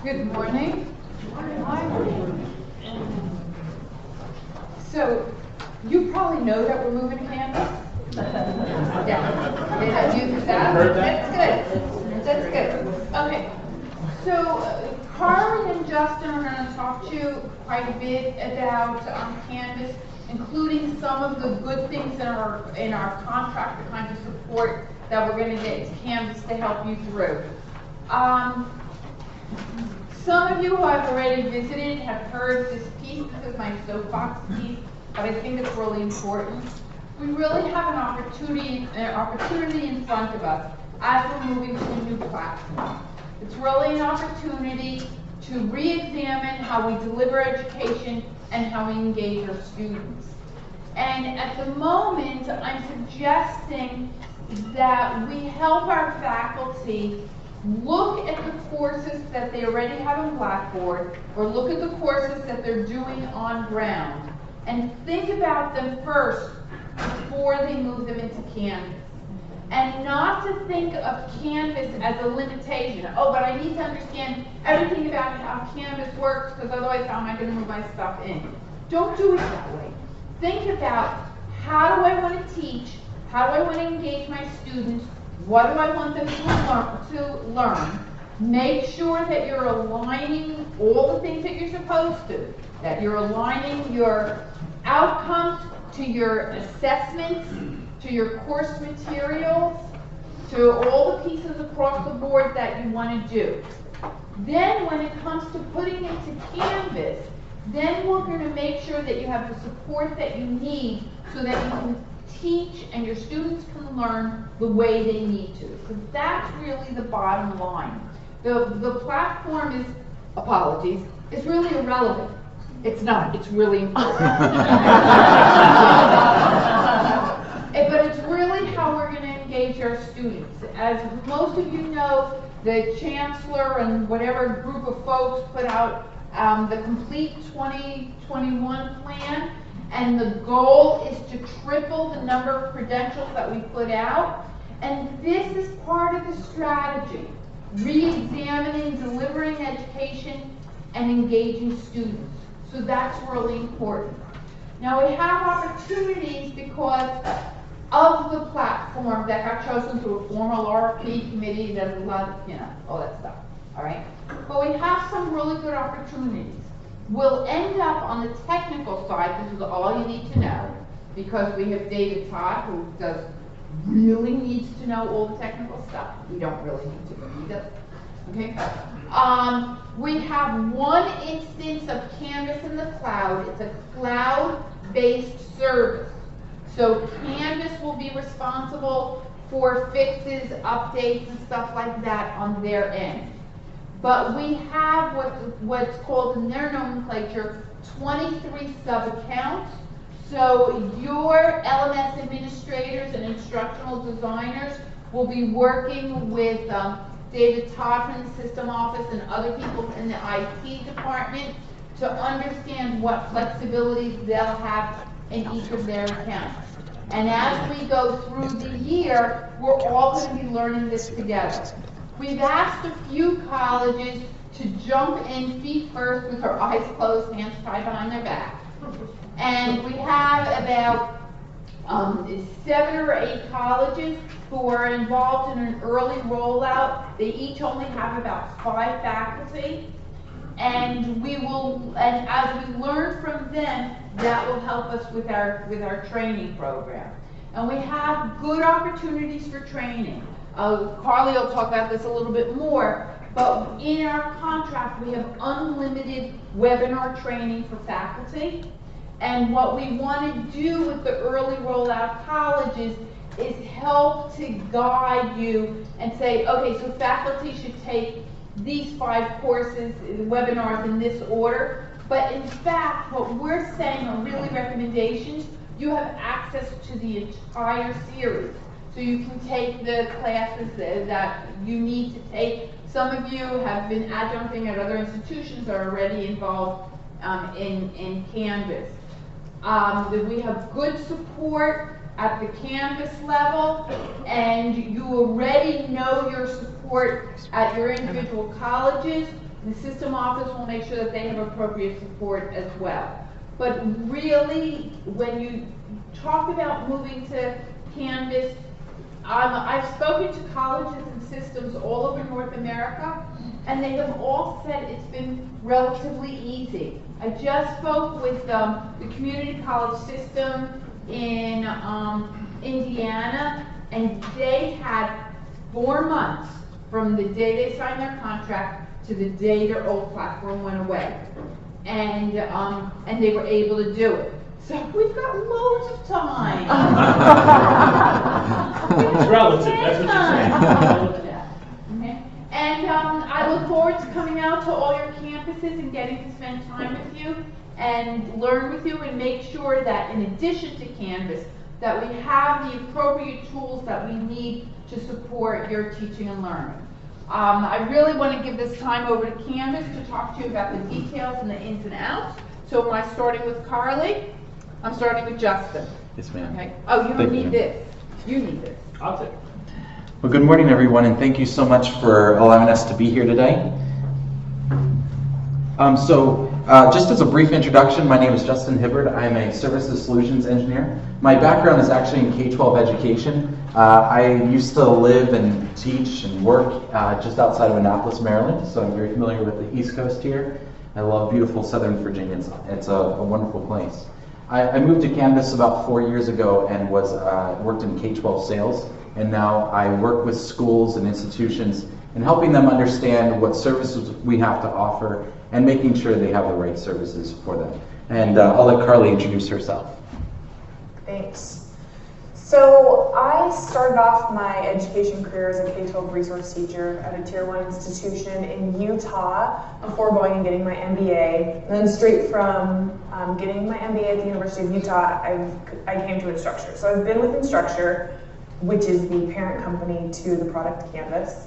Good morning. So, you probably know that we're moving to Canvas. Yeah, you that. That's good. That's good. Okay. So, Carly and Justin are going to talk to you quite a bit about Canvas, including some of the good things in our contract, the kind of support that we're going to get to Canvas to help you through. Some of you who I've already visited have heard this piece. This is my soapbox piece, but I think it's really important. We really have an opportunity in front of us as we're moving to a new platform. It's really an opportunity to re-examine how we deliver education and how we engage our students. And at the moment, I'm suggesting that we help our faculty look at the courses that they already have in Blackboard, or look at the courses that they're doing on ground, and think about them first before they move them into Canvas. And not to think of Canvas as a limitation. Oh, but I need to understand everything about how Canvas works, because otherwise how am I going to move my stuff in? Don't do it that way. Think about, how do I want to teach? How do I want to engage my students? What do I want them to learn? Make sure that you're aligning all the things that you're supposed to, that you're aligning your outcomes to your assessments, to your course materials, to all the pieces across the board that you want to do. Then when it comes to putting into Canvas, then we're going to make sure that you have the support that you need so that you can teach and your students can learn the way they need to. Because that's really the bottom line. The platform is, apologies, is really irrelevant. It's not, it's really important. But it's really how we're going to engage our students. As most of you know, the Chancellor and whatever group of folks put out the complete 2021 plan, and the goal is to triple the number of credentials that we put out. And this is part of the strategy, re-examining, delivering education, and engaging students. So that's really important. Now we have opportunities because of the platform that got chosen through a formal RFP committee, there's a lot of, all that stuff, all right? But we have some really good opportunities. We'll end up on the technical side, this is all you need to know, because we have David Todd, who really needs to know all the technical stuff. We don't really need to, but he does. Okay? We have one instance of Canvas in the cloud. It's a cloud-based service. So Canvas will be responsible for fixes, updates, and stuff like that on their end. But we have what's called in their nomenclature 23 sub-accounts. So your LMS administrators and instructional designers will be working with David Todd from the system office and other people in the IT department to understand what flexibilities they'll have in each of their accounts. And as we go through the year, we're all going to be learning this together. We've asked a few colleges to jump in feet first with their eyes closed, hands tied behind their back. And we have about 7 or 8 colleges who are involved in an early rollout. They each only have about 5 faculty. And as we learn from them, that will help us with our training program. And we have good opportunities for training. Carly will talk about this a little bit more, but in our contract we have unlimited webinar training for faculty. And what we want to do with the early rollout colleges is help to guide you and say, okay, so faculty should take these 5 courses, webinars in this order. But in fact, what we're saying are really recommendations. You have access to the entire series. So you can take the classes that you need to take. Some of you have been adjuncting at other institutions, are already involved in Canvas. We have good support at the Canvas level, and you already know your support at your individual colleges. The system office will make sure that they have appropriate support as well. But really, when you talk about moving to Canvas, I've spoken to colleges and systems all over North America, and they have all said it's been relatively easy. I just spoke with the community college system in Indiana, and they had 4 months from the day they signed their contract to the day their old platform went away. And they were able to do it. So we've got loads of time. It's relative, that's what you're saying. Okay. And I look forward to coming out to all your campuses and getting to spend time with you and learn with you and make sure that in addition to Canvas, that we have the appropriate tools that we need to support your teaching and learning. I really want to give this time over to Canvas to talk to you about the details and the ins and outs. So am I starting with Carly? I'm starting with Justin. Yes, ma'am. Okay. Oh, you don't Thank need you. this. You need this. I'll take it. Well, good morning, everyone, and thank you so much for allowing us to be here today. Just as a brief introduction, my name is Justin Hibbert. I'm a Services Solutions Engineer. My background is actually in K-12 education. I used to live and teach and work just outside of Annapolis, Maryland, so I'm very familiar with the East Coast here. I love beautiful Southern Virginia. It's a wonderful place. I moved to Canvas about 4 years ago and worked in K-12 sales, and now I work with schools and institutions and helping them understand what services we have to offer and making sure they have the right services for them. And I'll let Carly introduce herself. Thanks. So I started off my education career as a K-12 resource teacher at a Tier 1 institution in Utah before going and getting my MBA. And then straight from getting my MBA at the University of Utah, I came to Instructure. So I've been with Instructure, which is the parent company to the product Canvas,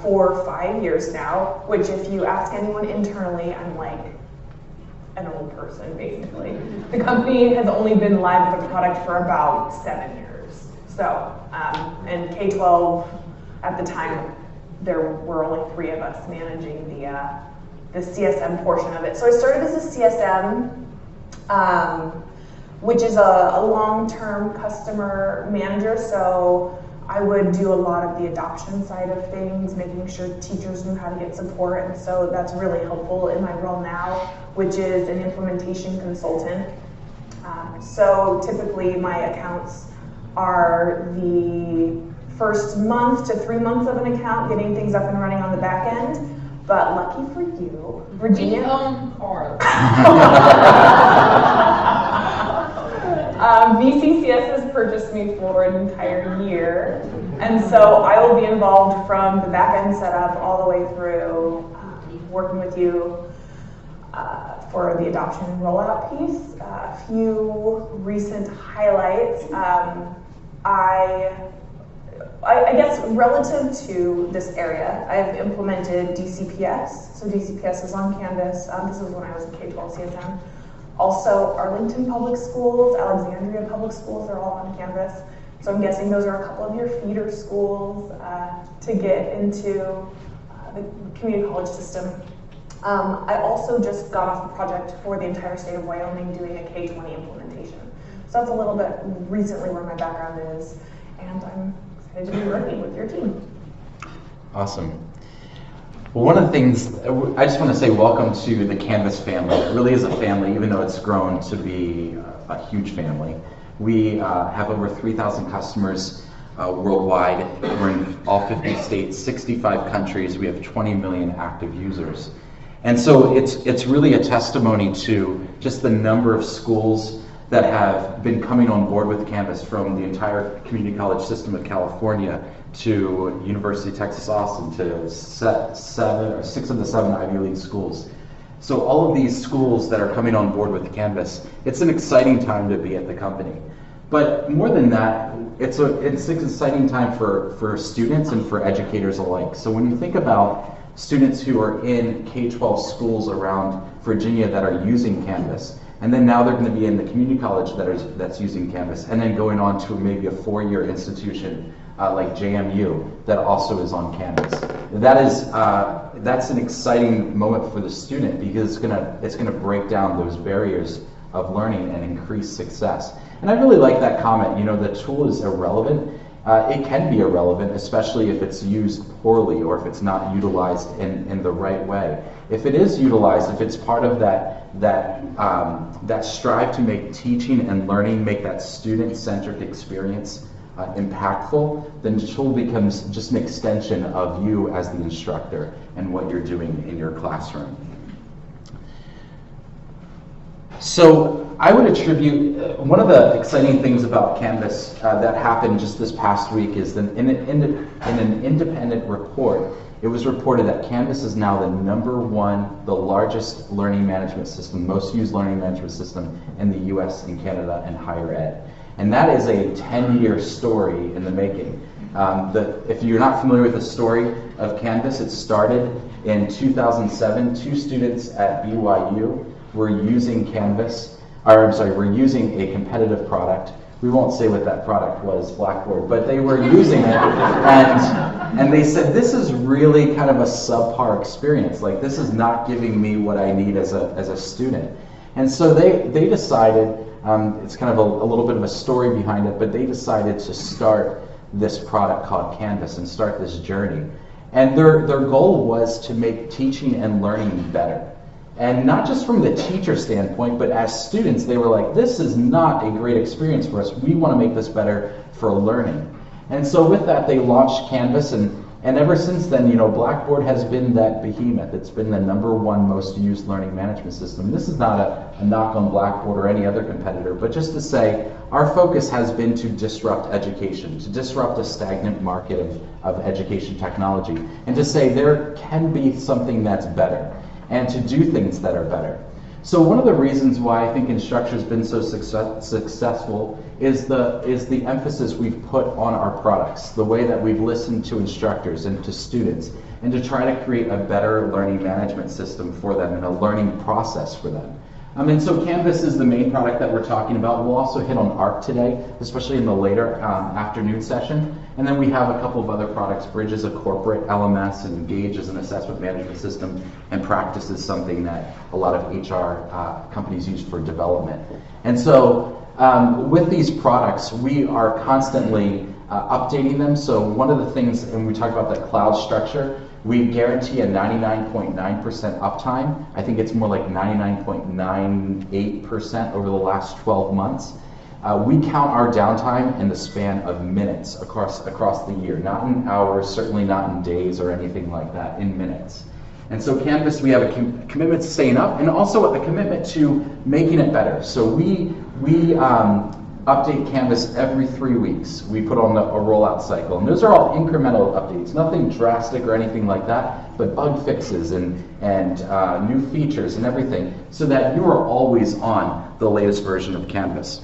for 5 years now, which if you ask anyone internally, I'm like an old person, basically. The company has only been live with the product for about 7 years. So, and K-12, at the time, there were only 3 of us managing the CSM portion of it. So I started as a CSM, which is a long-term customer manager. So I would do a lot of the adoption side of things, making sure teachers knew how to get support, and so that's really helpful in my role now, which is an implementation consultant. So typically my accounts are the first month to 3 months of an account, getting things up and running on the back end, but lucky for you, Virginia. We own cars. VCCS has purchased me for an entire year, and so I will be involved from the back-end setup all the way through working with you for the adoption and rollout piece. A few recent highlights. I guess relative to this area, I've implemented DCPS. So DCPS is on Canvas. This is when I was a K-12 CSM. Also, Arlington Public Schools, Alexandria Public Schools are all on Canvas. So I'm guessing those are a couple of your feeder schools to get into the community college system. I also just got off a project for the entire state of Wyoming doing a K-20 implementation. So that's a little bit recently where my background is, and I'm excited to be working with your team. Awesome. Well, one of the things, I just want to say welcome to the Canvas family. It really is a family, even though it's grown to be a huge family. We have over 3,000 customers worldwide. We're in all 50 states, 65 countries. We have 20 million active users. And so it's really a testimony to just the number of schools that have been coming on board with Canvas, from the entire community college system of California to University of Texas Austin to 6 of the 7 Ivy League schools. So all of these schools that are coming on board with Canvas, it's an exciting time to be at the company. But more than that, it's an exciting time for students and for educators alike. So when you think about students who are in K-12 schools around Virginia that are using Canvas, and then now they're going to be in the community college that's using Canvas, and then going on to maybe a 4-year institution like JMU that also is on Canvas. That's an exciting moment for the student because it's gonna break down those barriers of learning and increase success. And I really like that comment, the tool is irrelevant. It can be irrelevant, especially if it's used poorly or if it's not utilized in the right way. If it is utilized, if it's part of that strive to make teaching and learning, make that student-centric experience impactful, then the tool becomes just an extension of you as the instructor and what you're doing in your classroom. So I would attribute, one of the exciting things about Canvas that happened just this past week is that in an independent report, it was reported that Canvas is now the #1, the largest learning management system, most used learning management system in the US and Canada and higher ed. And that is a 10-year story in the making. If you're not familiar with the story of Canvas, it started in 2007. 2 students at BYU were using we're using a competitive product. We won't say what that product was, Blackboard, but they were using it, and they said, this is really kind of a subpar experience. Like, this is not giving me what I need as a student. And so they decided, it's kind of a little bit of a story behind it, but they decided to start this product called Canvas and start this journey. And their goal was to make teaching and learning better. And not just from the teacher standpoint, but as students, they were like, this is not a great experience for us. We want to make this better for learning. And so with that, they launched Canvas, and ever since then, Blackboard has been that behemoth. It's been the #1 most used learning management system. This is not a knock on Blackboard or any other competitor, but just to say, our focus has been to disrupt education, to disrupt a stagnant market of education technology, and to say there can be something that's better, and to do things that are better. So one of the reasons why I think Instructure has been so successful is the emphasis we've put on our products, the way that we've listened to instructors and to students, and to try to create a better learning management system for them and a learning process for them. And so Canvas is the main product that we're talking about. We'll also hit on ARC today, especially in the later afternoon session. And then we have a couple of other products. Bridge is a corporate LMS, and Engage is an assessment management system, and Practice is something that a lot of HR companies use for development. And so with these products, we are constantly updating them. So one of the things, and we talk about the cloud structure, we guarantee a 99.9% uptime. I think it's more like 99.98% over the last 12 months. We count our downtime in the span of minutes across the year, not in hours, certainly not in days or anything like that, in minutes. And so Canvas, we have a commitment to staying up, and also a commitment to making it better. So we update Canvas every 3 weeks. We put on a rollout cycle, and those are all incremental updates, nothing drastic or anything like that, but bug fixes and new features and everything, so that you are always on the latest version of Canvas.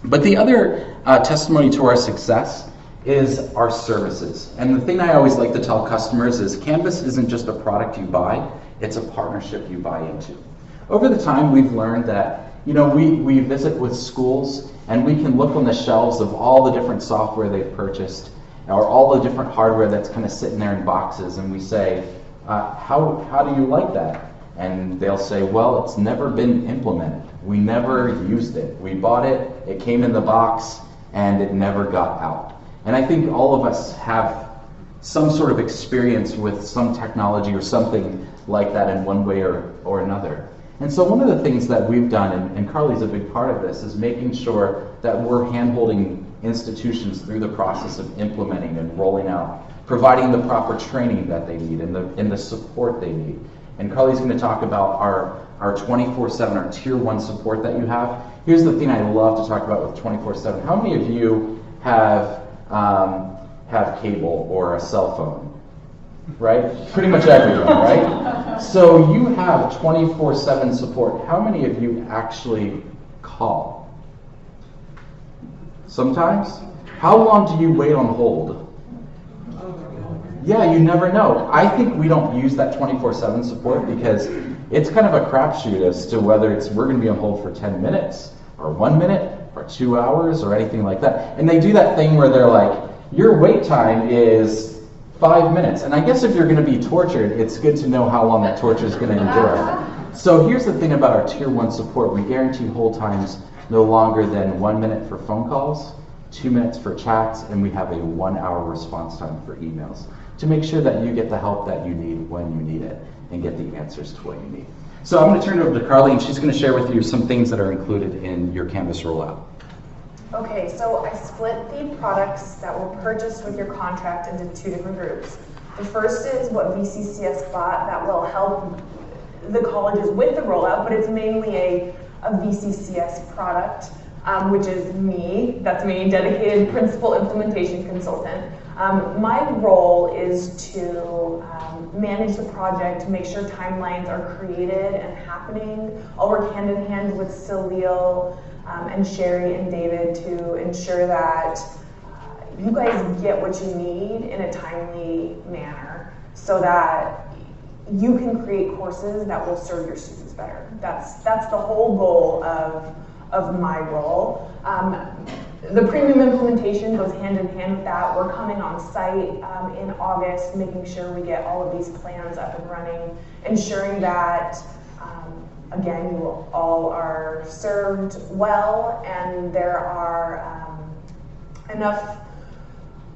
But the other testimony to our success is our services. And the thing I always like to tell customers is Canvas isn't just a product you buy, it's a partnership you buy into. Over the time, we've learned that we visit with schools, and we can look on the shelves of all the different software they've purchased, or all the different hardware that's kind of sitting there in boxes, and we say, how do you like that? And they'll say, well, it's never been implemented. We never used it. We bought it, it came in the box, and it never got out. And I think all of us have some sort of experience with some technology or something like that in one way or another. And so one of the things that we've done, and Carly's a big part of this, is making sure that we're hand-holding institutions through the process of implementing and rolling out, providing the proper training that they need and the support they need. And Carly's going to talk about our 24/7, our Tier 1 support that you have. Here's the thing I love to talk about with 24/7. How many of you have cable or a cell phone? Right? Pretty much everyone, right? So you have 24/7 support. How many of you actually call? Sometimes? How long do you wait on hold? Yeah, you never know. I think we don't use that 24/7 support because it's kind of a crapshoot as to whether we're going to be on hold for 10 minutes or 1 minute or 2 hours or anything like that. And they do that thing where they're like, your wait time is 5 minutes. And I guess if you're going to be tortured, it's good to know how long that torture is going to endure. So here's the thing about our Tier 1 support. We guarantee hold times no longer than 1 minute for phone calls, 2 minutes for chats, and we have a 1 hour response time for emails to make sure that you get the help that you need when you need it and get the answers to what you need. So I'm going to turn it over to Carly, and she's going to share with you some things that are included in your Canvas rollout. Okay, so I split the products that were purchased with your contract into 2 different groups. The first is what VCCS bought that will help the colleges with the rollout, but it's mainly a VCCS product, which is me. That's me, dedicated principal implementation consultant. My role is to manage the project, make sure timelines are created and happening. I'll work hand in hand with Salil and Sherry and David to ensure that you guys get what you need in a timely manner so that you can create courses that will serve your students better. That's the whole goal of my role. The premium implementation goes hand in hand with that. We're coming on site in August, making sure we get all of these plans up and running, ensuring that again, you all are served well, and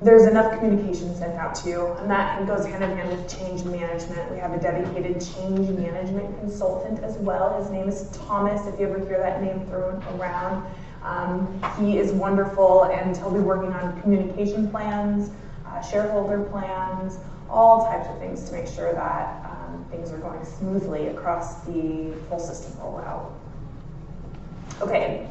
there's enough communication sent out to you, and that goes hand in hand with change management. We have a dedicated change management consultant as well. His name is Thomas, if you ever hear that name thrown around. He is wonderful, and he'll be working on communication plans, shareholder plans, all types of things to make sure that things are going smoothly across the full system rollout. Okay,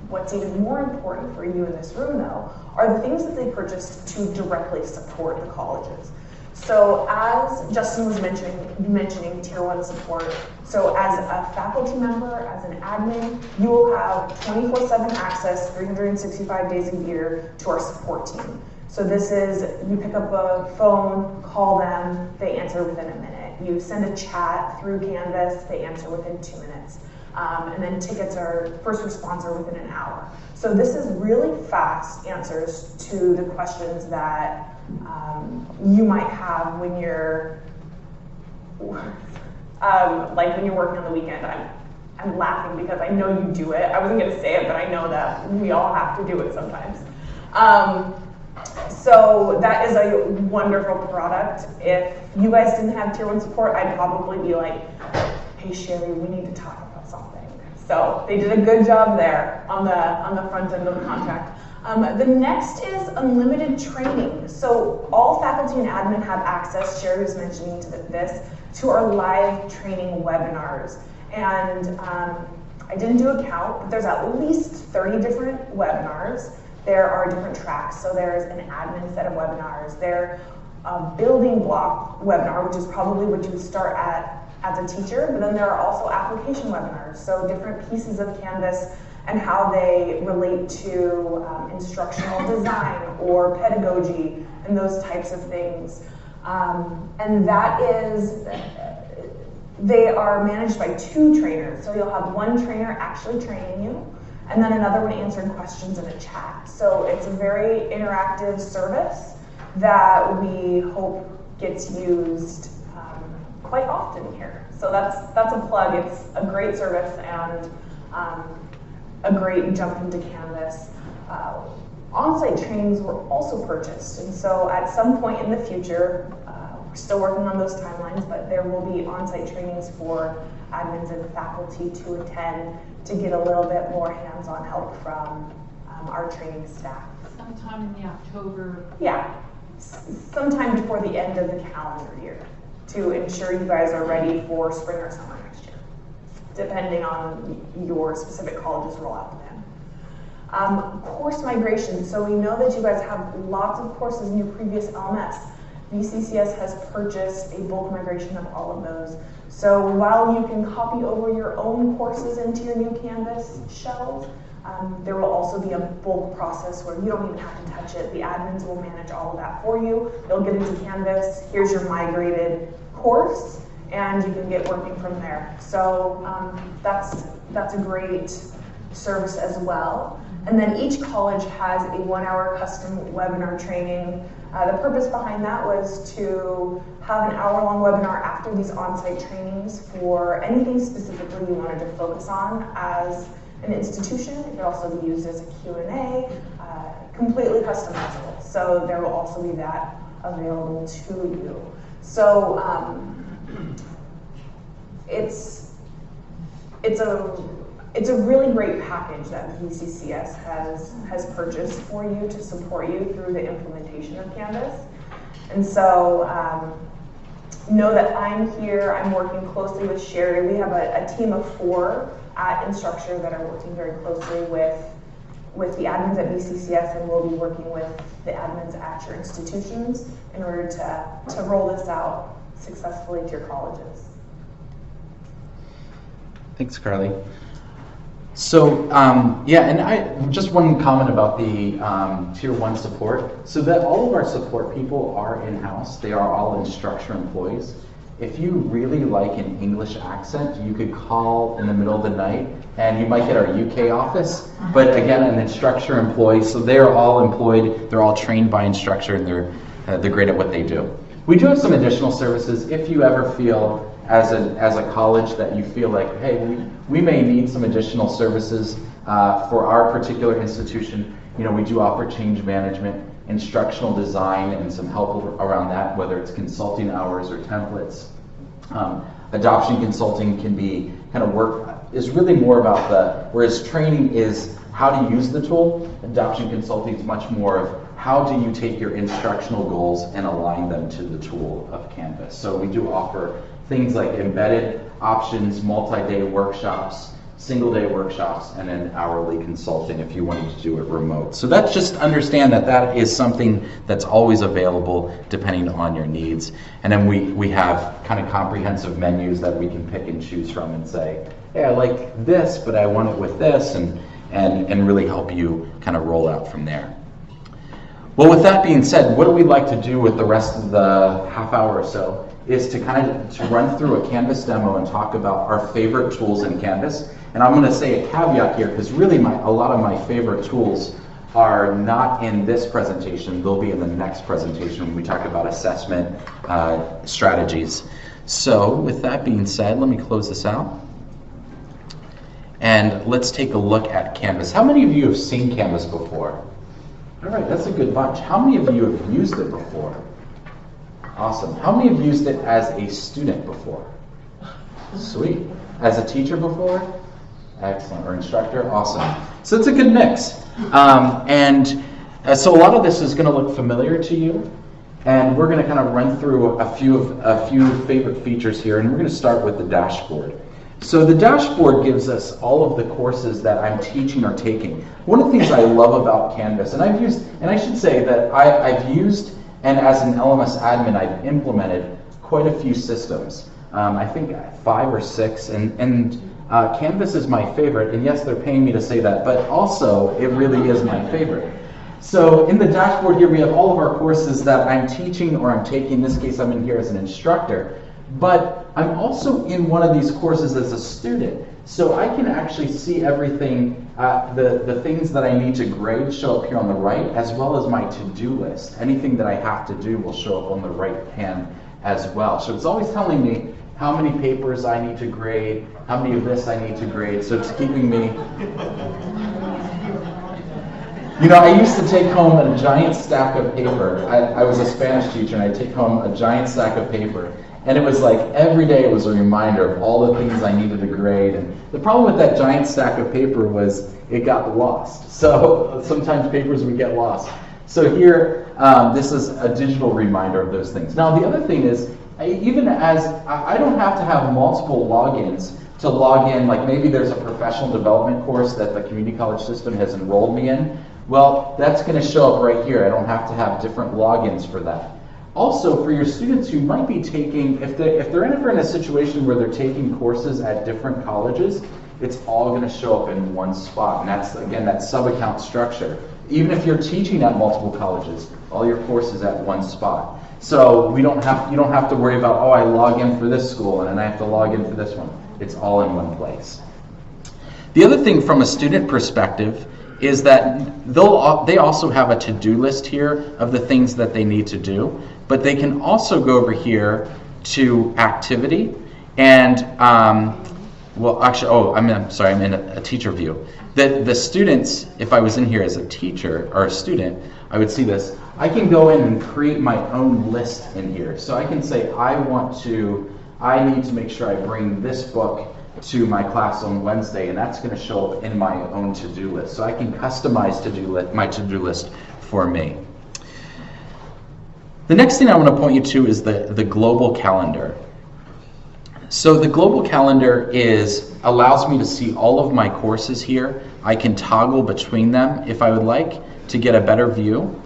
what's even more important for you in this room, though, are the things that they purchased to directly support the colleges. So as Justin was mentioning Tier 1 support, so as a faculty member, as an admin, you will have 24/7 access, 365 days a year to our support team. So this is, you pick up a phone, call them, they answer within a minute. You send a chat through Canvas, they answer within 2 minutes. And then tickets are first response are within an hour. So this is really fast answers to the questions that you might have when you're like when you're working on the weekend. I'm laughing because I know you do it. I wasn't going to say it, but I know that we all have to do it sometimes. So that is a wonderful product. If you guys didn't have Tier 1 support, I'd probably be like, hey Sherry, we need to talk about something. So they did a good job there on the front end of the contract. The next is unlimited training. So all faculty and admin have access, Sherry was mentioning this, to our live training webinars. And I didn't do a count, but there's at least 30 different webinars. There are different tracks. So there's an admin set of webinars. There's a building block webinar, which is probably what you would start at as a teacher, but then there are also application webinars. So different pieces of Canvas and how they relate to instructional design or pedagogy and those types of things. And that is, they are managed by 2 trainers. So you'll have one trainer actually training you, and then another one answering questions in a chat. So it's a very interactive service that we hope gets used quite often here. So that's a plug. It's a great service and a great jump into Canvas. On-site trainings were also purchased, and so at some point in the future, we're still working on those timelines, but there will be on-site trainings for admins and faculty to attend to get a little bit more hands-on help from our training staff. Sometime in the October. Yeah, sometime before the end of the calendar year to ensure you guys are ready for spring or summer next year, depending on your specific college's rollout plan. Course migration. So we know that you guys have lots of courses in your previous LMS. VCCS has purchased a bulk migration of all of those. So while you can copy over your own courses into your new Canvas shells, there will also be a bulk process where you don't even have to touch it. The admins will manage all of that for you. They'll get into Canvas. Here's your migrated course, and you can get working from there. So that's a great service as well. And then each college has a 1-hour custom webinar training. The purpose behind that was to have an hour-long webinar after these on-site trainings for anything specifically you wanted to focus on as an institution. It could also be used as a Q&A, completely customizable. So there will also be that available to you. So it's a really great package that VCCS has purchased for you to support you through the implementation of Canvas. And so know that I'm here, I'm working closely with Sherry. We have a team of 4 at Instructure that are working very closely with the admins at VCCS, and we'll be working with the admins at your institutions in order to roll this out successfully to your colleges. Thanks, Carly. So, yeah, and just one comment about the Tier 1 support. So that all of our support people are in-house. They are all Instructure employees. If you really like an English accent, you could call in the middle of the night and you might get our UK office. But again, an Instructure employee, so they are all employed, they're all trained by Instructure, and they're great at what they do. We do have some additional services if you ever feel as a college that you feel like, hey, we may need some additional services for our particular institution. You know, we do offer change management, instructional design, and some help around that, whether it's consulting hours or templates. Adoption consulting can be kind of work, is really more about whereas training is how to use the tool, adoption consulting is much more of how do you take your instructional goals and align them to the tool of Canvas. So we do offer things like embedded options, multi-day workshops, single-day workshops, and then hourly consulting if you wanted to do it remote. So that's just understand that is something that's always available depending on your needs. And then we have kind of comprehensive menus that we can pick and choose from and say, hey, I like this, but I want it with this, and really help you kind of roll out from there. Well, with that being said, what do we like to do with the rest of the half hour or so is to kind of run through a Canvas demo and talk about our favorite tools in Canvas. And I'm going to say a caveat here, because really a lot of my favorite tools are not in this presentation. They'll be in the next presentation when we talk about assessment strategies. So with that being said, let me close this out. And let's take a look at Canvas. How many of you have seen Canvas before? All right, that's a good bunch. How many of you have used it before? Awesome. How many have used it as a student before? Sweet. As a teacher before? Excellent. Or instructor? Awesome. So it's a good mix. So a lot of this is going to look familiar to you. And we're going to kind of run through a few favorite features here. And we're going to start with the dashboard. So the dashboard gives us all of the courses that I'm teaching or taking. One of the things I love about Canvas, and I should say that I've used, and as an LMS admin, I've implemented quite a few systems. I think 5 or 6, and Canvas is my favorite. And yes, they're paying me to say that, but also it really is my favorite. So in the dashboard here, we have all of our courses that I'm teaching or I'm taking. In this case, I'm in here as an instructor. But I'm also in one of these courses as a student, so I can actually see everything, the things that I need to grade show up here on the right, as well as my to-do list. Anything that I have to do will show up on the right hand as well. So it's always telling me how many papers I need to grade, how many of this I need to grade, so it's keeping me... You know, I used to take home a giant stack of paper. I was a Spanish teacher, and I'd take home a giant stack of paper. And it was like every day it was a reminder of all the things I needed to grade. And the problem with that giant stack of paper was it got lost. So sometimes papers would get lost. So here, this is a digital reminder of those things. Now the other thing is, even as I don't have to have multiple logins to log in, like maybe there's a professional development course that the community college system has enrolled me in. Well, that's going to show up right here. I don't have to have different logins for that. Also, for your students who might be taking, if they're ever in a situation where they're taking courses at different colleges, it's all going to show up in one spot. And that's, again, that sub-account structure. Even if you're teaching at multiple colleges, all your courses at one spot. So you don't have to worry about, oh, I log in for this school and then I have to log in for this one. It's all in one place. The other thing from a student perspective is that they also have a to-do list here of the things that they need to do, but they can also go over here to activity and well, actually, I'm sorry, I'm in a teacher view. The students, if I was in here as a teacher or a student, I would see this. I can go in and create my own list in here. So I can say, I need to make sure I bring this book to my class on Wednesday, and that's going to show up in my own to-do list. So I can customize my to-do list for me. The next thing I want to point you to is the global calendar. So the global calendar allows me to see all of my courses here. I can toggle between them if I would like to get a better view.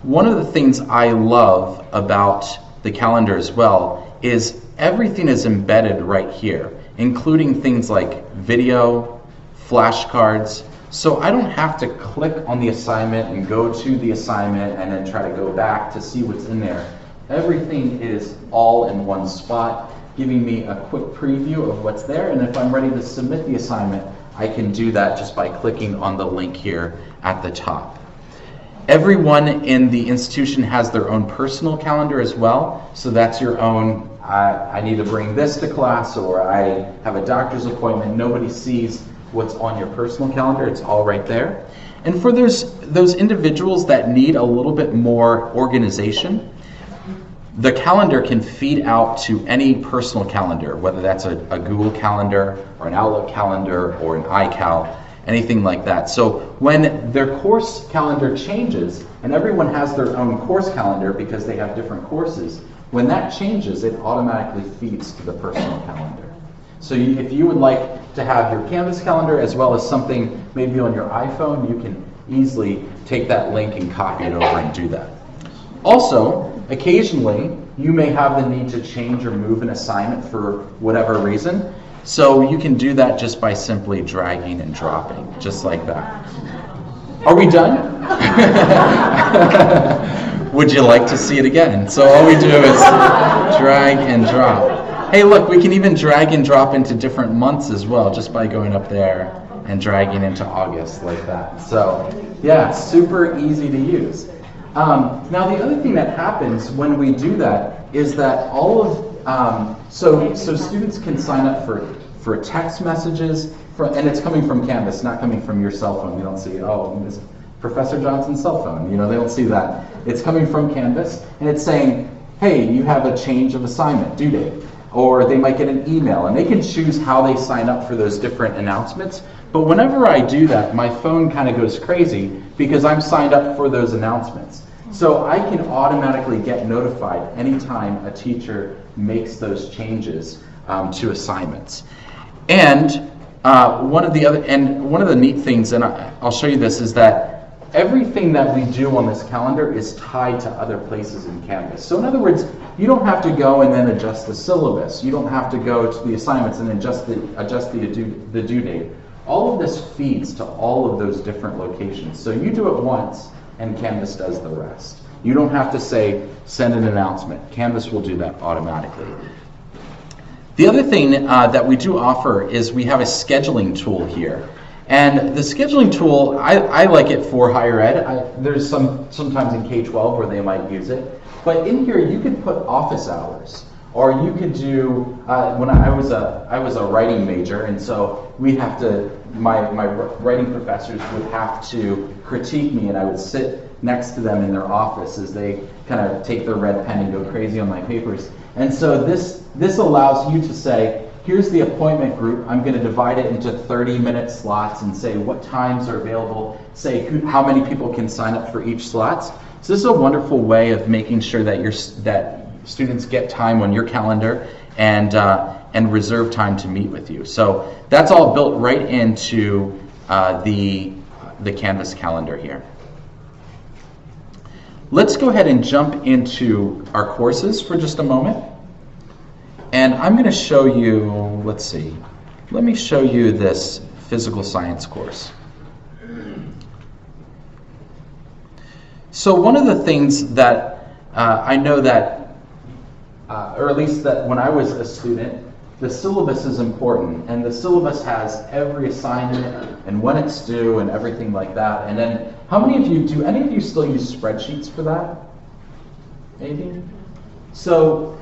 One of the things I love about the calendar as well is everything is embedded right here, including things like video, flashcards. So I don't have to click on the assignment and go to the assignment and then try to go back to see what's in there. Everything is all in one spot, giving me a quick preview of what's there, and if I'm ready to submit the assignment, I can do that just by clicking on the link here at the top. Everyone in the institution has their own personal calendar as well, so that's your own, I need to bring this to class, or I have a doctor's appointment. Nobody sees what's on your personal calendar, it's all right there. And for those individuals that need a little bit more organization, the calendar can feed out to any personal calendar, whether that's a Google Calendar or an Outlook calendar or an iCal, anything like that. So when their course calendar changes, and everyone has their own course calendar because they have different courses, when that changes, it automatically feeds to the personal calendar. So if you would like to have your Canvas calendar as well as something maybe on your iPhone, you can easily take that link and copy it over and do that. Also, occasionally, you may have the need to change or move an assignment for whatever reason. So you can do that just by simply dragging and dropping, just like that. Are we done? Would you like to see it again? So all we do is drag and drop. Hey, look, we can even drag and drop into different months as well, just by going up there and dragging into August like that. So yeah, super easy to use. Now the other thing that happens when we do that is that all of, so students can sign up for text messages, and it's coming from Canvas, not coming from your cell phone. You don't see, oh, it's Professor Johnson's cell phone. You know, they don't see that. It's coming from Canvas, and it's saying, hey, you have a change of assignment, due date. Or they might get an email, and they can choose how they sign up for those different announcements. But whenever I do that, my phone kind of goes crazy because I'm signed up for those announcements. So I can automatically get notified anytime a teacher makes those changes to assignments. And one of the neat things, and I'll show you this, is that everything that we do on this calendar is tied to other places in Canvas. So in other words, you don't have to go and then adjust the syllabus. You don't have to go to the assignments and adjust the due date. All of this feeds to all of those different locations. So you do it once, and Canvas does the rest. You don't have to say, send an announcement. Canvas will do that automatically. The other thing that we do offer is we have a scheduling tool here. And the scheduling tool, I like it for higher ed. There's sometimes in K-12 where they might use it. But in here, you could put office hours. Or you could do, when I was a writing major, and so we'd have to, my writing professors would have to critique me, and I would sit next to them in their office as they kind of take their red pen and go crazy on my papers. And so this allows you to say, here's the appointment group. I'm going to divide it into 30-minute slots and say what times are available, say how many people can sign up for each slots. So this is a wonderful way of making sure that students get time on your calendar and reserve time to meet with you. So that's all built right into the Canvas calendar here. Let's go ahead and jump into our courses for just a moment. And I'm going to show you, let's see, let me show you this physical science course. So one of the things that I know that, or at least that when I was a student, the syllabus is important, and the syllabus has every assignment and when it's due and everything like that. And then, how many of you, do any of you still use spreadsheets for that? Maybe? So,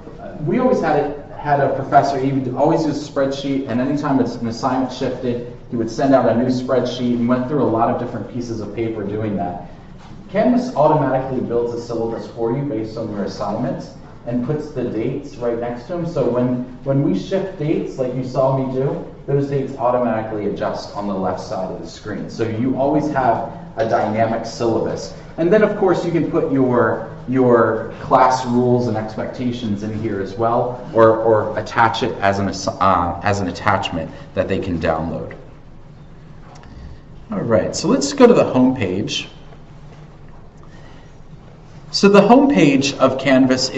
we always had a professor, he would always use a spreadsheet, and anytime an assignment shifted, he would send out a new spreadsheet and went through a lot of different pieces of paper doing that. Canvas automatically builds a syllabus for you based on your assignments and puts the dates right next to them. So when we shift dates, like you saw me do, those dates automatically adjust on the left side of the screen. So you always have a dynamic syllabus. And then of course you can put your class rules and expectations in here as well, or attach it as an attachment that they can download. All right, so let's go to the home page. So the home page of Canvas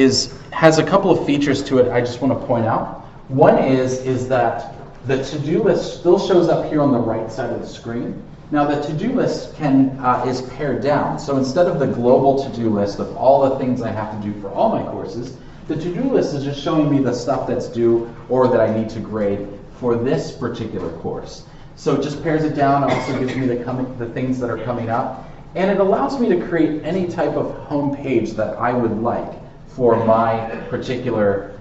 has a couple of features to it I just want to point out. One is that the to-do list still shows up here on the right side of the screen. Now the to-do list is pared down. So instead of the global to-do list of all the things I have to do for all my courses, the to-do list is just showing me the stuff that's due or that I need to grade for this particular course. So it just pares it down. It also gives me the things that are coming up. And it allows me to create any type of home page that I would like for my particular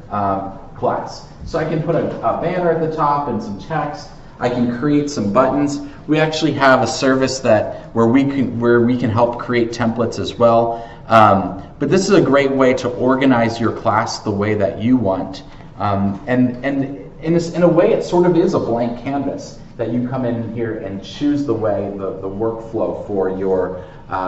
class. So I can put a banner at the top and some text. I can create some buttons. We actually have a service where we can help create templates as well. But this is a great way to organize your class the way that you want. And in a way, it sort of is a blank canvas that you come in here and choose the way, the workflow for your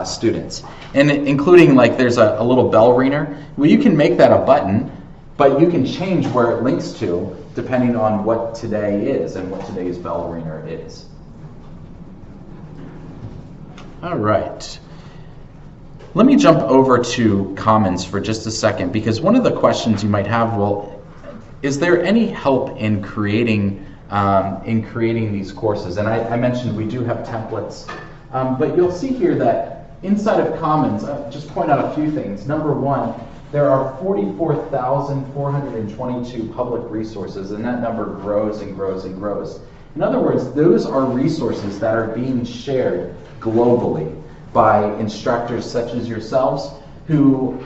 students. And including, like, there's a little bell ringer. Well, you can make that a button, but you can change where it links to depending on what today is and what today's bell ringer is. All right. Let me jump over to Commons for just a second, because one of the questions you might have, well, is there any help in creating these courses? And I mentioned we do have templates, but you'll see here that inside of Commons, just point out a few things. Number one, there are 44,422 public resources, and that number grows and grows and grows. In other words, those are resources that are being shared globally by instructors such as yourselves who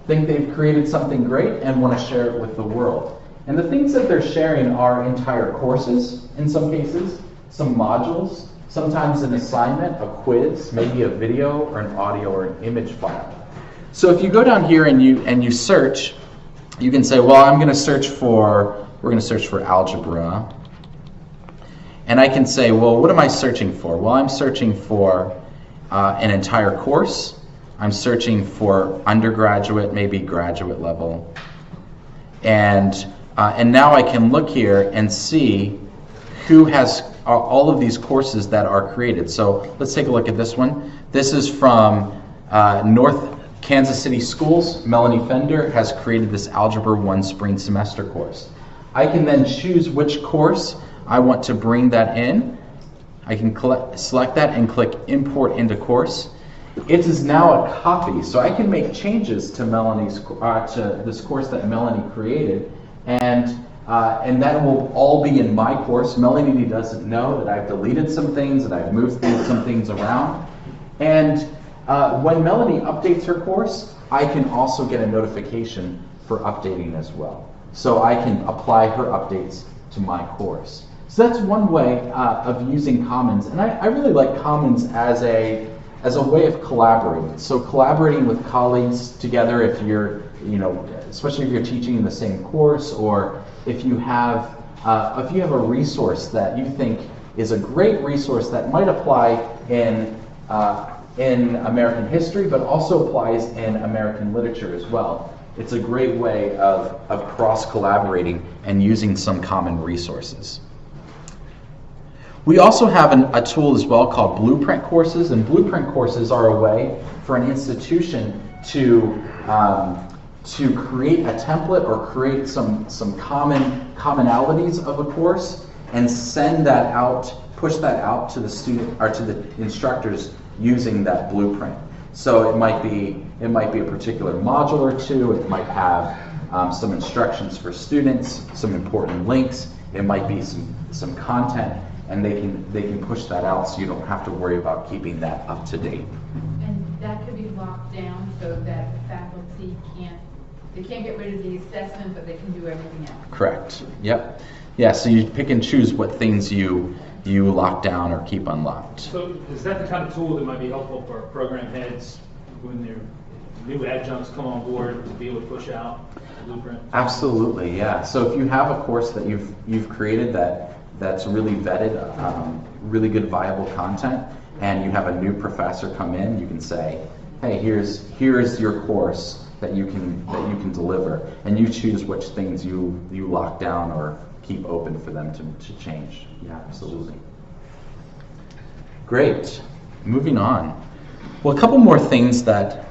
think they've created something great and want to share it with the world. And the things that they're sharing are entire courses in some cases, some modules, sometimes an assignment, a quiz, maybe a video or an audio or an image file. So if you go down here and you search, you can say, well, we're going to search for algebra. And I can say, well, what am I searching for? Well, I'm searching for an entire course. I'm searching for undergraduate, maybe graduate level. And now I can look here and see who has all of these courses that are created. So let's take a look at this one. This is from North Kansas City Schools. Melanie Fender has created this Algebra 1 Spring Semester course. I can then choose which course I want to bring that in. I can select that and click Import into Course. It is now a copy, so I can make changes to to this course that Melanie created, and that will all be in my course. Melanie doesn't know that I've deleted some things, that I've moved some things around. And when Melanie updates her course, I can also get a notification for updating as well. So I can apply her updates to my course. So that's one way of using Commons. And I really like Commons as a way of collaborating. So collaborating with colleagues together, if you're, especially if you're teaching in the same course, or if you have a resource that you think is a great resource that might apply in American history, but also applies in American literature as well. It's a great way of cross-collaborating and using some common resources. We also have a tool as well called Blueprint courses, and Blueprint courses are a way for an institution to create a template or create some commonalities of a course and send that out, push that out to the student or to the instructors using that blueprint. So it might be a particular module or two. It might have some instructions for students, some important links. It might be some content, and they can push that out so you don't have to worry about keeping that up to date. And that could be locked down so that the faculty can't get rid of the assessment, but they can do everything else. Correct. Yep. Yeah, so you pick and choose what things you lock down or keep unlocked. So is that the kind of tool that might be helpful for program heads when their new adjuncts come on board to be able to push out a blueprint? Absolutely, yeah. So if you have a course that you've created that's really vetted, really good viable content, and you have a new professor come in, you can say, hey, here's your course that you can deliver, and you choose which things you lock down or keep open for them to change. Yeah, absolutely. Great. Moving on. Well, a couple more things that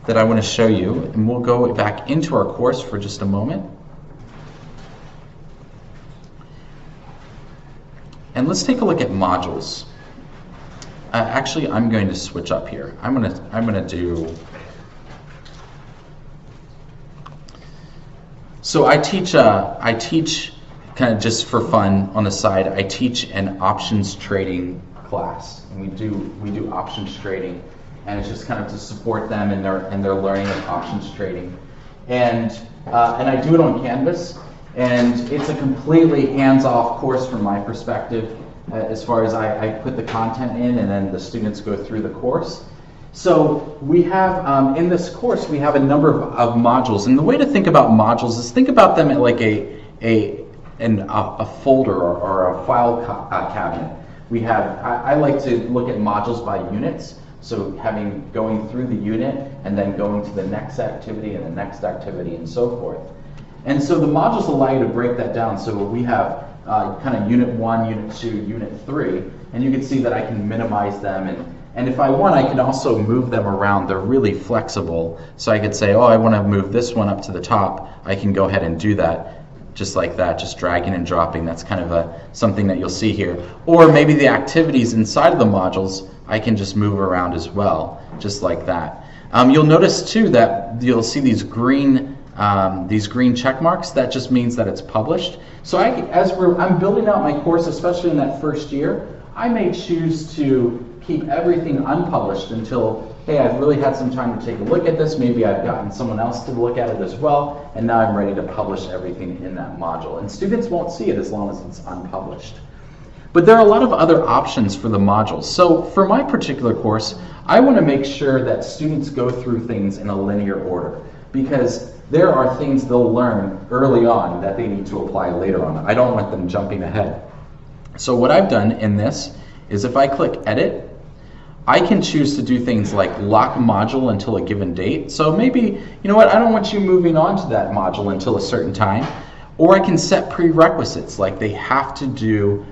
I want to show you, and we'll go back into our course for just a moment. And let's take a look at modules. Actually, I'm going to switch up here. I'm gonna do. So I teach kind of just for fun on the side. I teach an options trading class, and we do options trading, and it's just kind of to support them in their learning of options trading, and I do it on Canvas, and it's a completely hands-off course from my perspective, as far as I put the content in, and then the students go through the course. So we have, in this course, we have a number of modules. And the way to think about modules is think about them like a folder or a file cabinet. We have, I like to look at modules by units. So going through the unit and then going to the next activity and the next activity and so forth. And so the modules allow you to break that down. So we have kind of unit 1, unit 2, unit 3, and you can see that I can minimize them, and if I want, I can also move them around. They're really flexible. So I could say, oh, I want to move this one up to the top. I can go ahead and do that just like that, just dragging and dropping. That's kind of something that you'll see here. Or maybe the activities inside of the modules, I can just move around as well, just like that. You'll notice too that you'll see these green check marks. That just means that it's published. So I'm building out my course, especially in that first year, I may choose to keep everything unpublished until, hey, I've really had some time to take a look at this. Maybe I've gotten someone else to look at it as well, and now I'm ready to publish everything in that module. And students won't see it as long as it's unpublished. But there are a lot of other options for the modules. So for my particular course, I want to make sure that students go through things in a linear order, because there are things they'll learn early on that they need to apply later on. I don't want them jumping ahead. So what I've done in this is if I click Edit, I can choose to do things like lock module until a given date. So maybe, you know what, I don't want you moving on to that module until a certain time. Or I can set prerequisites, like they have to do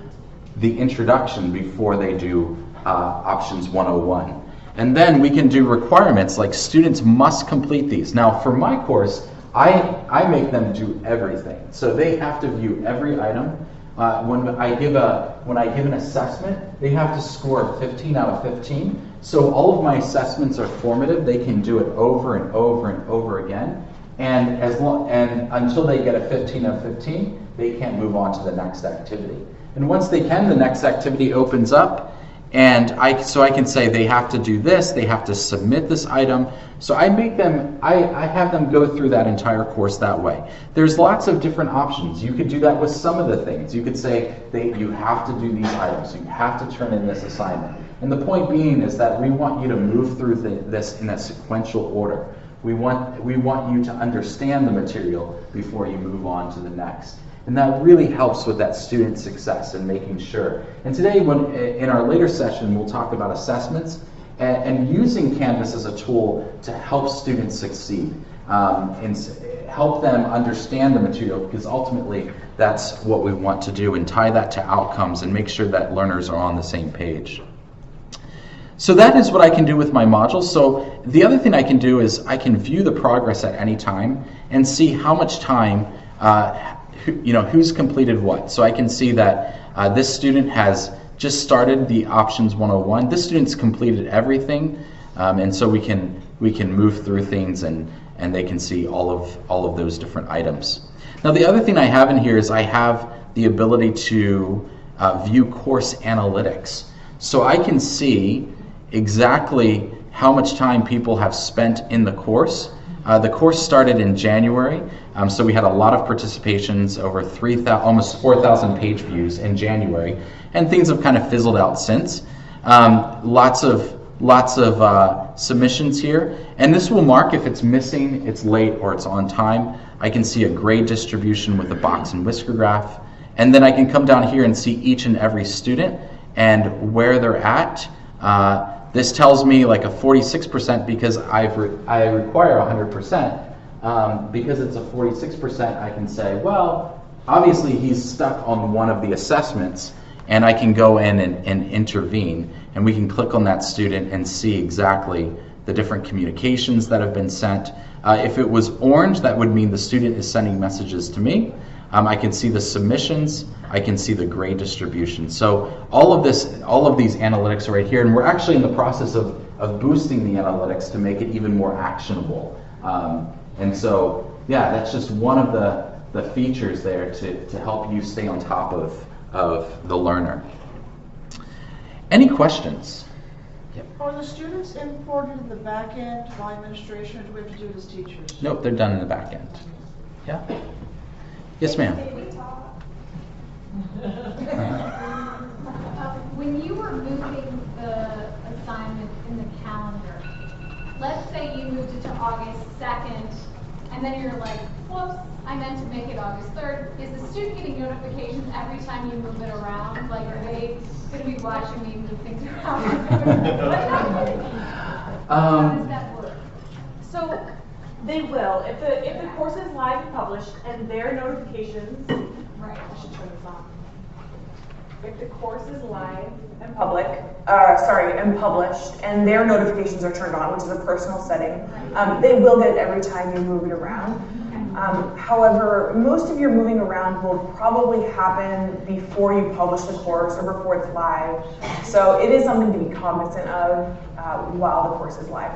the introduction before they do Options 101. And then we can do requirements like students must complete these. Now for my course, I make them do everything. So they have to view every item. When I give an assessment, they have to score 15 out of 15. So all of my assessments are formative. They can do it over and over and over again. And until they get a 15 out of 15, they can't move on to the next activity. And once they can, the next activity opens up. And so I can say they have to do this, they have to submit this item. So I have them go through that entire course that way. There's lots of different options. You could do that with some of the things. You could say you have to do these items, you have to turn in this assignment. And the point being is that we want you to move through this in a sequential order. We want you to understand the material before you move on to the next. And that really helps with that student success and making sure. And today, in our later session, we'll talk about assessments and using Canvas as a tool to help students succeed and help them understand the material, because ultimately that's what we want to do, and tie that to outcomes and make sure that learners are on the same page. So that is what I can do with my modules. So the other thing I can do is I can view the progress at any time and see how much time who's completed what. So I can see that this student has just started the Options 101. This student's completed everything, and so we can move through things and and they can see all of those different items. Now the other thing I have in here is I have the ability to view course analytics. So I can see exactly how much time people have spent in the course. The course started in January, so we had a lot of participations, over almost 4,000 page views in January, and things have kind of fizzled out since. Lots of submissions here, and this will mark if it's missing, it's late, or it's on time. I can see a grade distribution with a box and whisker graph, and then I can come down here and see each and every student and where they're at. This tells me like a 46% because I require 100%. Because it's a 46%, I can say, well, obviously he's stuck on one of the assessments, and I can go in and intervene, and we can click on that student and see exactly the different communications that have been sent. If it was orange, that would mean the student is sending messages to me. I can see the submissions, I can see the grade distribution. So all of these analytics are right here, and we're actually in the process of boosting the analytics to make it even more actionable. And so, yeah, that's just one of the features there to help you stay on top of the learner. Any questions? Yep. Are the students imported in the back end by administration, or do we have to do it as teachers? Nope, they're done in the back end. Yeah? Yes, ma'am. When you were moving the assignment in the calendar, let's say you moved it to August 2nd, and then you're like, whoops, I meant to make it August 3rd. Is the student getting notifications every time you move it around? Like, are they going to be watching me move things around? How does that work? So they will. If the course is live and published and their notifications, Right. I should turn this on. If the course is live and and published, and their notifications are turned on, which is a personal setting, they will get it every time you move it around. However, most of your moving around will probably happen before you publish the course or before it's live. So it is something to be cognizant of while the course is live.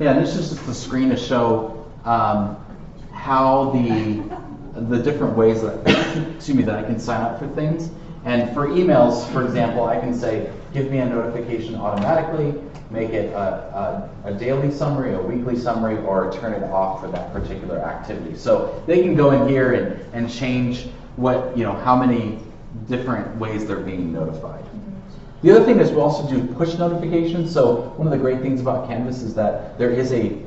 Yeah, and this is just the screen to show how the different ways that that I can sign up for things. And for emails, for example, I can say, give me a notification automatically, make it a daily summary, a weekly summary, or turn it off for that particular activity. So they can go in here and change how many different ways they're being notified. The other thing is we also do push notifications. So one of the great things about Canvas is that there is a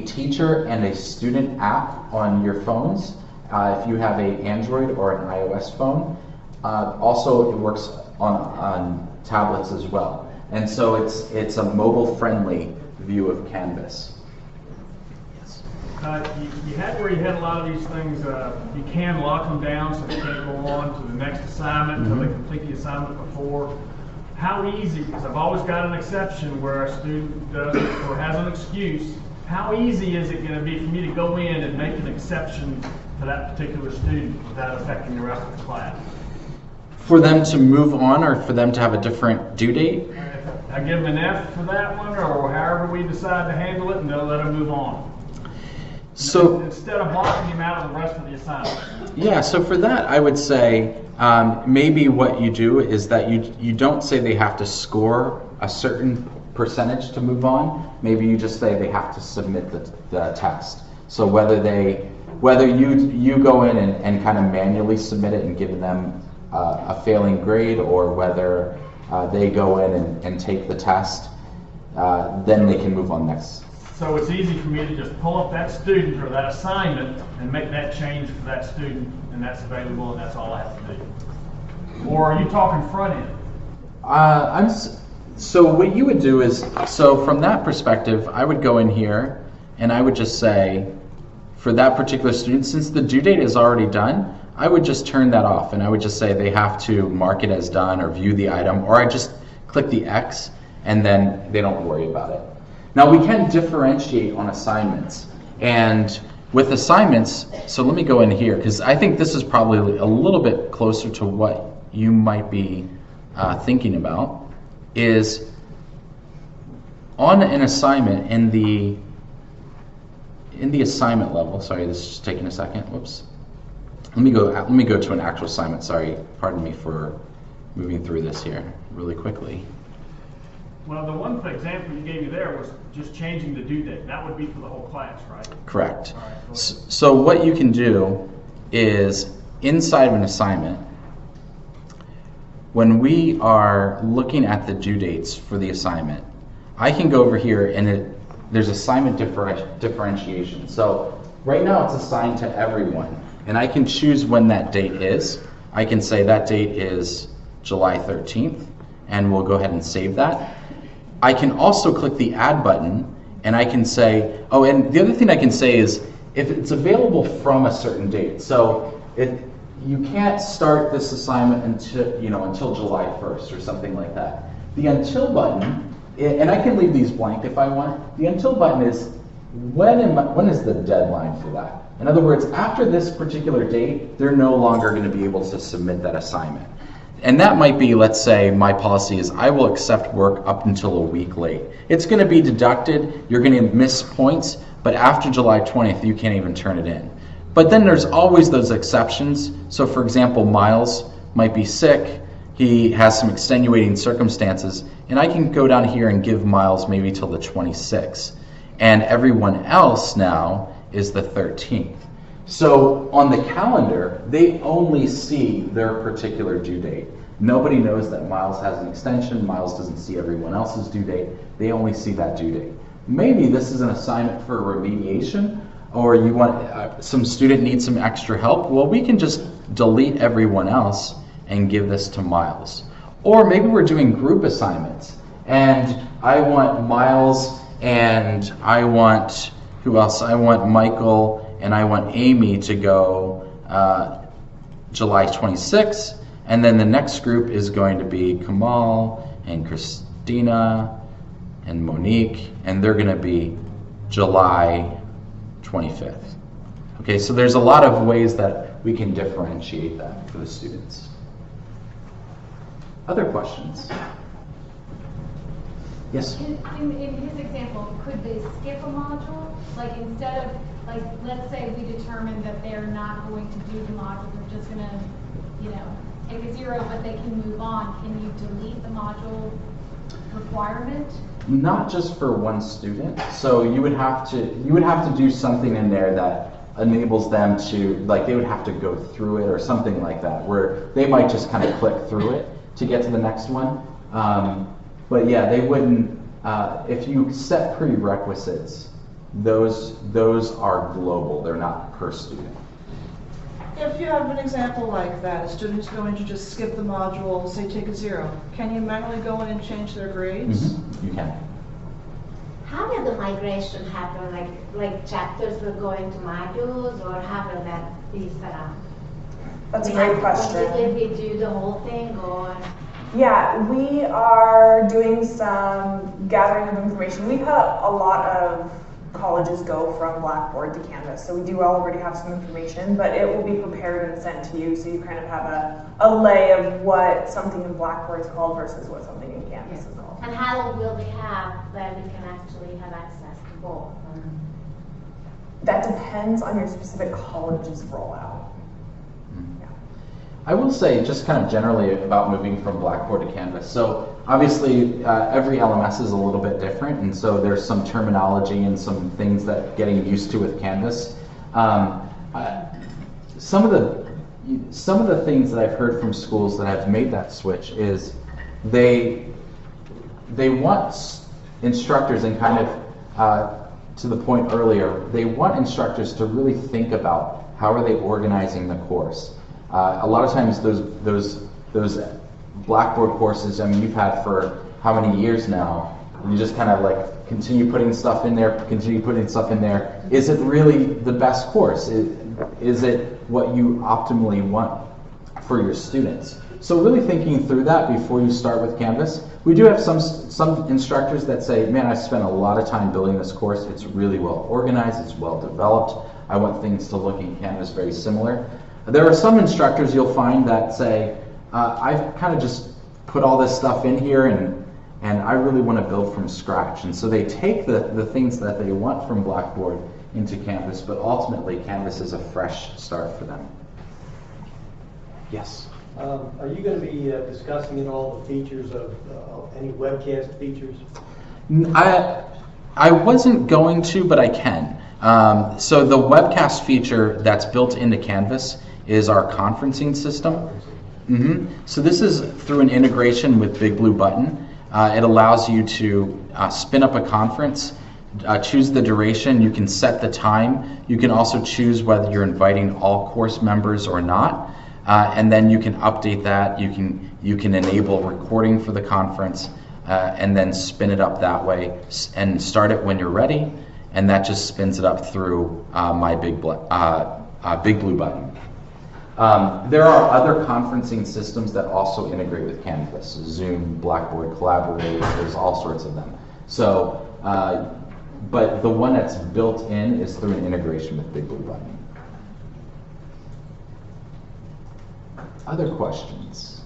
teacher and a student app on your phones. If you have an Android or an iOS phone. Also, it works on tablets as well. And so it's a mobile-friendly view of Canvas. Yes. You had where you had a lot of these things, you can lock them down so they can't go on to the next assignment until they complete the assignment before. How easy, because I've always got an exception where a student does or has an excuse, how easy is it going to be for me to go in and make an exception for that particular student without affecting the rest of the class? For them to move on, or for them to have a different due date? I give them an F for that one, or however we decide to handle it, and they'll let them move on. So instead of blocking him out of the rest of the assignment. Yeah, so for that, I would say maybe what you do is that you don't say they have to score a certain percentage to move on. Maybe you just say they have to submit the test. So whether you go in and kind of manually submit it and give them a failing grade, or whether they go in and take the test, then they can move on next. So it's easy for me to just pull up that student or that assignment and make that change for that student, and that's available, and that's all I have to do. Or are you talking front end? So what you would do is, so from that perspective, I would go in here and I would just say, for that particular student, since the due date is already done, I would just turn that off, and I would just say they have to mark it as done or view the item, or I just click the X and then they don't worry about it. Now we can differentiate on assignments, and with assignments, so let me go in here because I think this is probably a little bit closer to what you might be thinking about, is on an assignment in the in the assignment level, sorry, this is just taking a second, whoops. Let me go to an actual assignment, sorry, pardon me for moving through this here really quickly. Well, the one example you gave me there was just changing the due date. That would be for the whole class, right? Correct. All right, So what you can do is, inside of an assignment, when we are looking at the due dates for the assignment, I can go over here and there's assignment differentiation. So right now it's assigned to everyone, and I can choose when that date is. I can say that date is July 13th, and we'll go ahead and save that. I can also click the add button, and I can say, oh, and the other thing I can say is if it's available from a certain date. So you can't start this assignment until July 1st or something like that. The until button, and I can leave these blank if I want. The until button is when is the deadline for that? In other words, after this particular date, they're no longer going to be able to submit that assignment. And that might be, let's say, my policy is I will accept work up until a week late. It's going to be deducted, you're going to miss points, but after July 20th, you can't even turn it in. But then there's always those exceptions. So for example, Miles might be sick, he has some extenuating circumstances, and I can go down here and give Miles maybe till the 26th. And everyone else now is the 13th. So on the calendar, they only see their particular due date. Nobody knows that Miles has an extension. Miles doesn't see everyone else's due date. They only see that due date. Maybe this is an assignment for remediation, or you want some student needs some extra help. Well, we can just delete everyone else and give this to Miles. Or maybe we're doing group assignments, and I want Miles, and I want, who else? I want Michael, and I want Amy to go July 26th, and then the next group is going to be Kamal and Christina and Monique, and they're going to be July 25th. Okay, so there's a lot of ways that we can differentiate that for the students. Other questions? Yes? In his example, could they skip a module? Like instead of, like, let's say we determine that they're not going to do the module, they're just gonna, take a 0, but they can move on. Can you delete the module requirement? Not just for one student. So you would have to do something in there that enables them to, like, they would have to go through it or something like that, where they might just kind of click through it to get to the next one. But yeah, they wouldn't, if you set prerequisites, those are global, they're not per student. If you have an example like that, a student's going to just skip the module, say take a 0, can you manually go in and change their grades? Mm-hmm. You can. How will the migration happen? Like chapters will go into modules, or how will that be set up? That's a great question. Completely redo the whole thing, or? Yeah, we are doing some gathering of information. We've had a lot of colleges go from Blackboard to Canvas, so we do already have some information, but it will be prepared and sent to you, so you kind of have a lay of what something in Blackboard is called versus what something in Canvas is called. And how long will we have that we can actually have access to both? That depends on your specific college's rollout. I will say just kind of generally about moving from Blackboard to Canvas. So obviously every LMS is a little bit different, and so there's some terminology and some things that getting used to with Canvas. Some of the things that I've heard from schools that have made that switch is they want instructors, and kind of to the point earlier, they want instructors to really think about how are they organizing the course. A lot of times those Blackboard courses, I mean, you've had for how many years now, you just kind of like continue putting stuff in there, continue putting stuff in there. Is it really the best course? Is it what you optimally want for your students? So really thinking through that before you start with Canvas. We do have some instructors that say, man, I spent a lot of time building this course. It's really well organized, it's well developed. I want things to look in Canvas very similar. There are some instructors you'll find that say, I've kind of just put all this stuff in here and I really want to build from scratch. And so they take the things that they want from Blackboard into Canvas, but ultimately Canvas is a fresh start for them. Yes? Are you going to be discussing at all the features of any webcast features? I wasn't going to, but I can. So the webcast feature that's built into Canvas is our conferencing system. So this is through an integration with Big Blue Button. It allows you to spin up a conference, choose the duration, you can set the time, you can also choose whether you're inviting all course members or not, and then you can update that, you can enable recording for the conference, and then spin it up that way, and start it when you're ready, and that just spins it up through my Big Blue Button. There are other conferencing systems that also integrate with Canvas. Zoom, Blackboard, Collaborate, there's all sorts of them. So, but the one that's built in is through an integration with Big Blue Button. Other questions?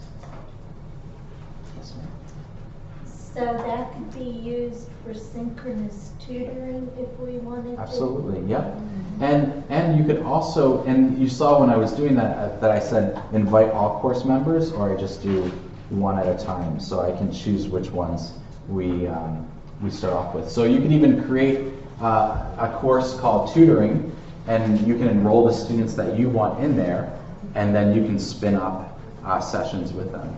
Yes, ma'am. So that could be used for synchronous tutoring if we wanted to? Absolutely, yep. And you could also, and you saw when I was doing that, that I said invite all course members, or I just do one at a time, so I can choose which ones we start off with. So you can even create a course called tutoring, and you can enroll the students that you want in there, and then you can spin up sessions with them.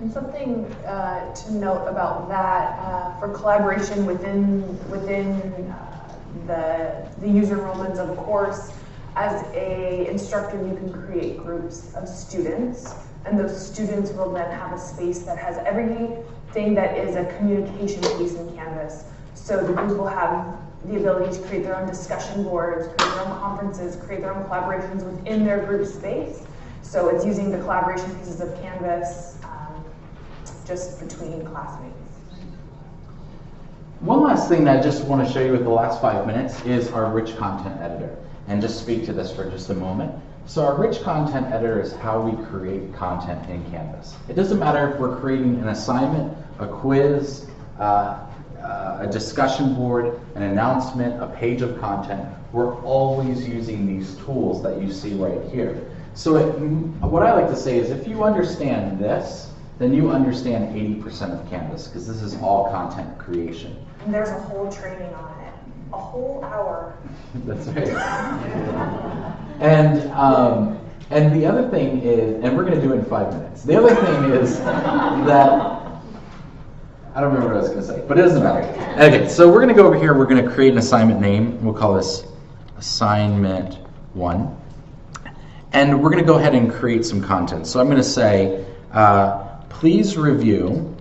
And something to note about that, for collaboration within the user enrollments of a course, as a instructor you can create groups of students, and those students will then have a space that has everything that is a communication piece in Canvas. So the group will have the ability to create their own discussion boards, create their own conferences, create their own collaborations within their group space. So it's using the collaboration pieces of Canvas just between classmates. One last thing that I just want to show you with the last 5 minutes is our rich content editor, and just speak to this for just a moment. So our rich content editor is how we create content in Canvas. It doesn't matter if we're creating an assignment, a quiz, a discussion board, an announcement, a page of content. We're always using these tools that you see right here. So what I like to say is if you understand this, then you understand 80% of Canvas, because this is all content creation. And there's a whole training on it, a whole hour. That's right. And the other thing is, and we're going to do it in 5 minutes. The other thing is that, I don't remember what I was going to say, but it doesn't matter. Okay, so we're going to go over here, we're going to create an assignment name. We'll call this Assignment 1. And we're going to go ahead and create some content. So I'm going to say, please review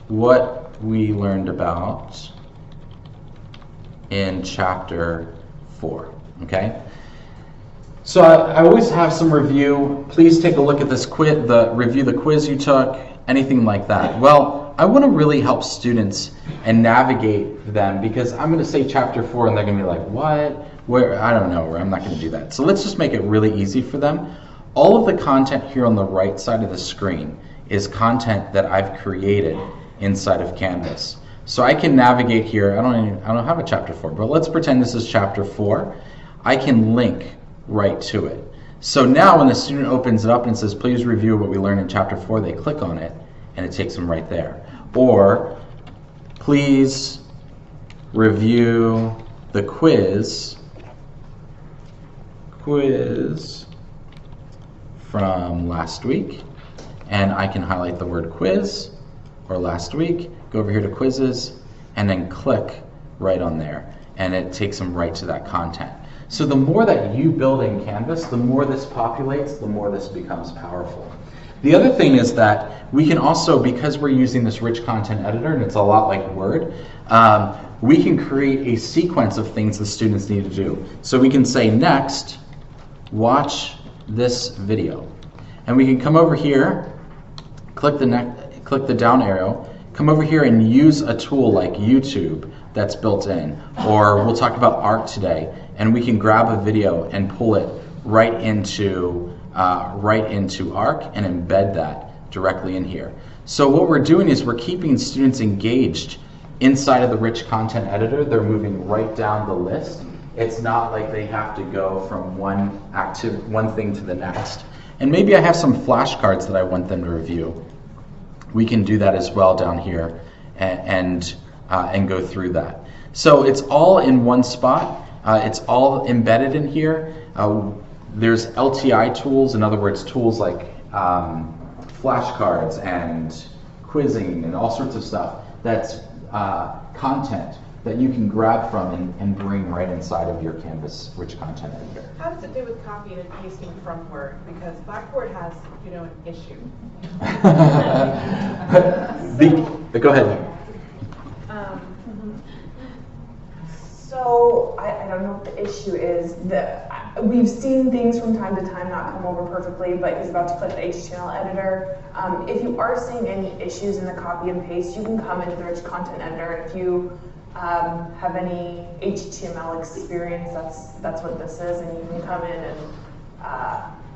what we learned about in chapter 4, okay? So I always have some review. Please take a look at this quiz, review the quiz you took, anything like that. Well, I want to really help students and navigate them, because I'm going to say chapter 4 and they're going to be like, what? Where? I don't know, I'm not going to do that. So let's just make it really easy for them. All of the content here on the right side of the screen is content that I've created inside of Canvas. So I can navigate here. I don't have a chapter 4, but let's pretend this is chapter 4. I can link right to it. So now when the student opens it up and says, please review what we learned in chapter 4, they click on it and it takes them right there. Or, please review the quiz from last week, and I can highlight the word quiz or last week, go over here to quizzes, and then click right on there, and it takes them right to that content. So the more that you build in Canvas, the more this populates, the more this becomes powerful. The other thing is that we can also, because we're using this rich content editor, and it's a lot like Word, we can create a sequence of things the students need to do. So we can say, next, watch this video. And we can come over here, click the down arrow, come over here and use a tool like YouTube that's built in. Or we'll talk about ARC today, and we can grab a video and pull it right into ARC and embed that directly in here. So what we're doing is we're keeping students engaged inside of the rich content editor, they're moving right down the list. It's not like they have to go from one thing to the next. And maybe I have some flashcards that I want them to review. We can do that as well down here and go through that. So it's all in one spot. It's all embedded in here. There's LTI tools, in other words, tools like flashcards and quizzing and all sorts of stuff. That's content that you can grab from and bring right inside of your Canvas rich content editor. How does it do with copying and pasting from Word? Because Blackboard has, an issue. Go ahead. So I don't know what the issue is. We've seen things from time to time not come over perfectly, but he's about to put the HTML editor. If you are seeing any issues in the copy and paste, you can come into the rich content editor. If you have any HTML experience, that's what this is, and you can come in and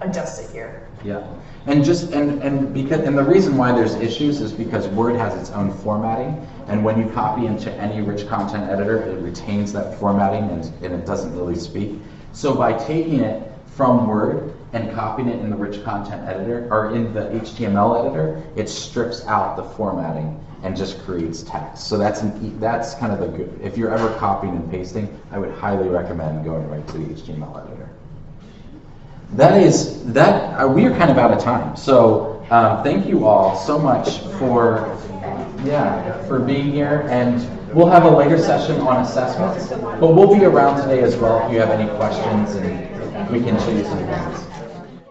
adjust it here. Yeah, and the reason why there's issues is because Word has its own formatting, and when you copy into any rich content editor, it retains that formatting and it doesn't really speak. So by taking it from Word and copying it in the rich content editor or in the HTML editor, it strips out the formatting and just creates text. So that's kind of the good. If you're ever copying and pasting, I would highly recommend going right to the HTML editor. We are kind of out of time. So thank you all so much for being here, and we'll have a later session on assessments, but we'll be around today as well if you have any questions, and we can show you some things.